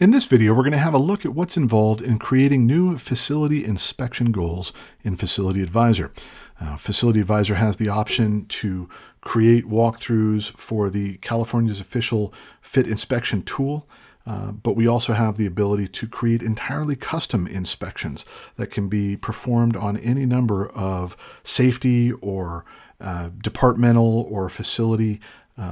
In this video, we're going to have a look at what's involved in creating new facility inspection goals in Facility Advisor. Facility Advisor has the option to create walkthroughs for the California's official fit inspection tool, but we also have the ability to create entirely custom inspections that can be performed on any number of safety or departmental or facility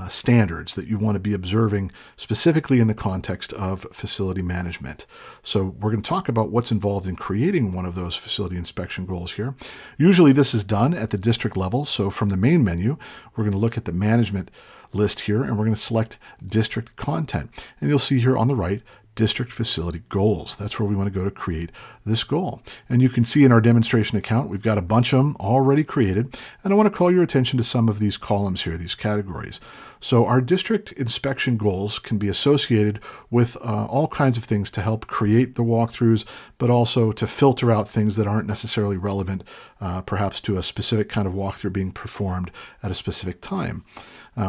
standards that you want to be observing specifically in the context of facility management. So we're going to talk about what's involved in creating one of those facility inspection goals here. Usually this is done at the district level. So from the main menu, we're going to look at the management list here and we're going to select district content. And you'll see here on the right, district facility goals. That's where we want to go to create this goal. And you can see in our demonstration account, we've got a bunch of them already created. And I want to call your attention to some of these columns here, these categories. So our district inspection goals can be associated with all kinds of things to help create the walkthroughs, but also to filter out things that aren't necessarily relevant, perhaps to a specific kind of walkthrough being performed at a specific time.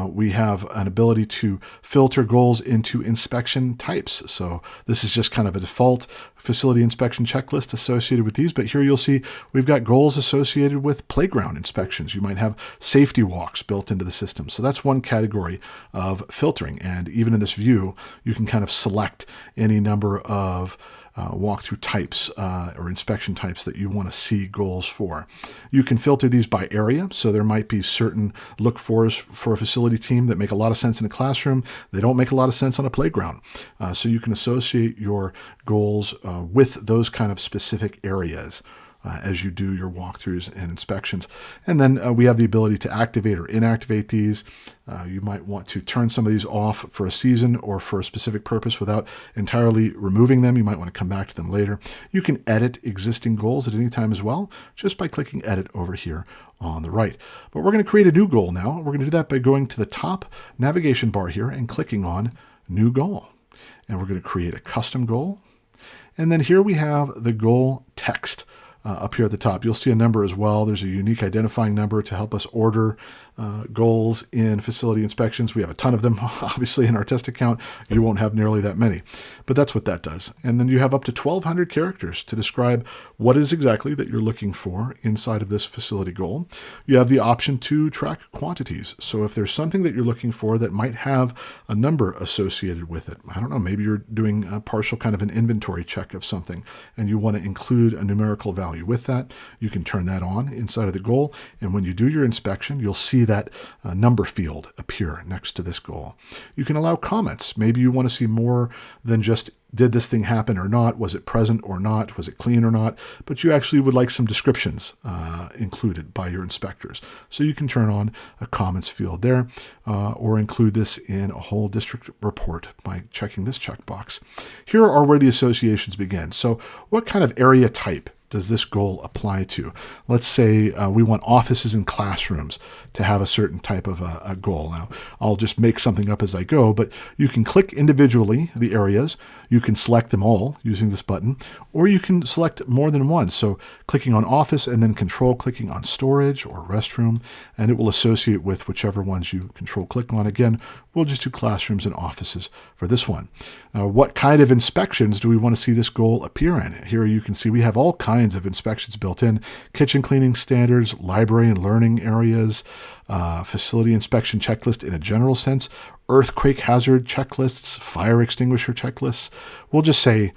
We have an ability to filter goals into inspection types. So this is just kind of a default facility inspection checklist associated with these, but here you'll see we've got goals associated with playground inspections. You might have safety walks built into the system. So that's one category of filtering. And even in this view, you can kind of select any number of walkthrough types or inspection types that you want to see goals for. You can filter these by area, so there might be certain look-fors for a facility team that make a lot of sense in a classroom. They don't make a lot of sense on a playground. So you can associate your goals with those kind of specific areas as you do your walkthroughs and inspections. And then we have the ability to activate or inactivate these. You might want to turn some of these off for a season or for a specific purpose without entirely removing them. You might want to come back to them later. You can edit existing goals at any time as well, just by clicking edit over here on the right. But we're going to create a new goal now. We're going to do that by going to the top navigation bar here and clicking on new goal. And we're going to create a custom goal. And then here we have the goal text. Up here at the top, you'll see a number as well. There's a unique identifying number to help us order goals in facility inspections. We have a ton of them, obviously, in our test account. You won't have nearly that many, but that's what that does. And then you have up to 1,200 characters to describe what is exactly that you're looking for inside of this facility goal. You have the option to track quantities. So if there's something that you're looking for that might have a number associated with it, I don't know, maybe you're doing a partial kind of an inventory check of something and you want to include a numerical value with that, you can turn that on inside of the goal. And when you do your inspection, you'll see that number field appear next to this goal. You can allow comments. Maybe you want to see more than just did this thing happen or not? Was it present or not? Was it clean or not? But you actually would like some descriptions included by your inspectors. So you can turn on a comments field there or include this in a whole district report by checking this checkbox. Here are where the associations begin. So what kind of area type does this goal apply to? Let's say we want offices and classrooms to have a certain type of a goal. Now, I'll just make something up as I go, but you can click individually the areas. You can select them all using this button, or you can select more than one. So clicking on office and then control clicking on storage or restroom, and it will associate with whichever ones you control click on. Again, we'll just do classrooms and offices for this one. What kind of inspections do we want to see this goal appear in? Here you can see we have all kinds of inspections built in: kitchen cleaning standards, library and learning areas, facility inspection checklist in a general sense, earthquake hazard checklists, fire extinguisher checklists. We'll just say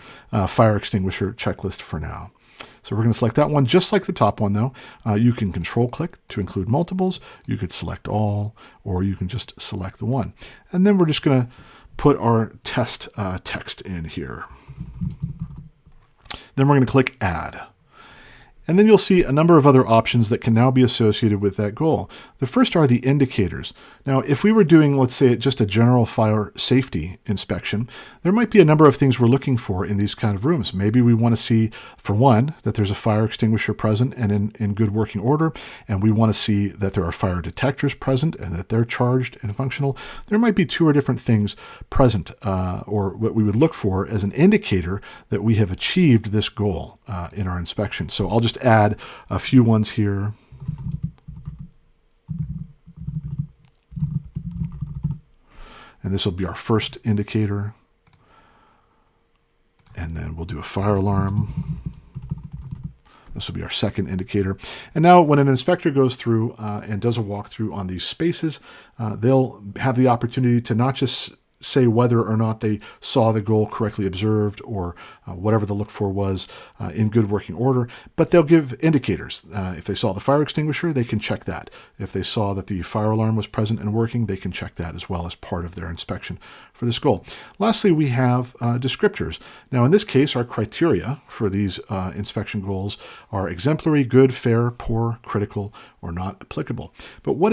fire extinguisher checklist for now. So we're going to select that one. Just like the top one, though, you can control click to include multiples. You could select all, or you can just select the one. And then we're just going to put our test text in here. Then we're going to click add. And then you'll see a number of other options that can now be associated with that goal. The first are the indicators. Now, if we were doing, let's say, just a general fire safety inspection, there might be a number of things we're looking for in these kind of rooms. Maybe we want to see, for one, that there's a fire extinguisher present and in good working order, and we want to see that there are fire detectors present and that they're charged and functional. There might be two or different things present, or what we would look for as an indicator that we have achieved this goal in our inspection. So I'll just add a few ones here. And this will be our first indicator. we'll do a fire alarm. This will be our second indicator. And now when an inspector goes through and does a walkthrough on these spaces, they'll have the opportunity to not just say whether or not they saw the goal correctly observed or whatever the look for was in good working order, but they'll give indicators. If they saw the fire extinguisher, they can check that. If they saw that the fire alarm was present and working, they can check that as well as part of their inspection for this goal. Lastly, we have descriptors. Now, in this case, our criteria for these inspection goals are exemplary, good, fair, poor, critical, or not applicable. But what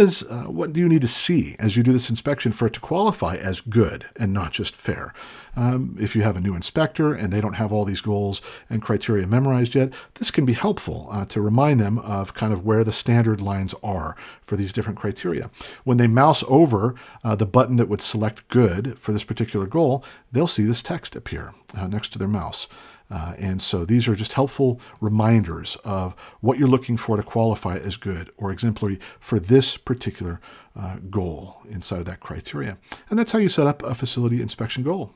do you need to see as you do this inspection for it to qualify as good and not just fair? If you have a new inspector and they don't have all these goals and criteria memorized yet, this can be helpful to remind them of kind of where the standard lines are for these different criteria. When they mouse over the button that would select good for this particular goal, they'll see this text appear next to their mouse. And so these are just helpful reminders of what you're looking for to qualify as good or exemplary for this particular goal inside of that criteria. And that's how you set up a facility inspection goal.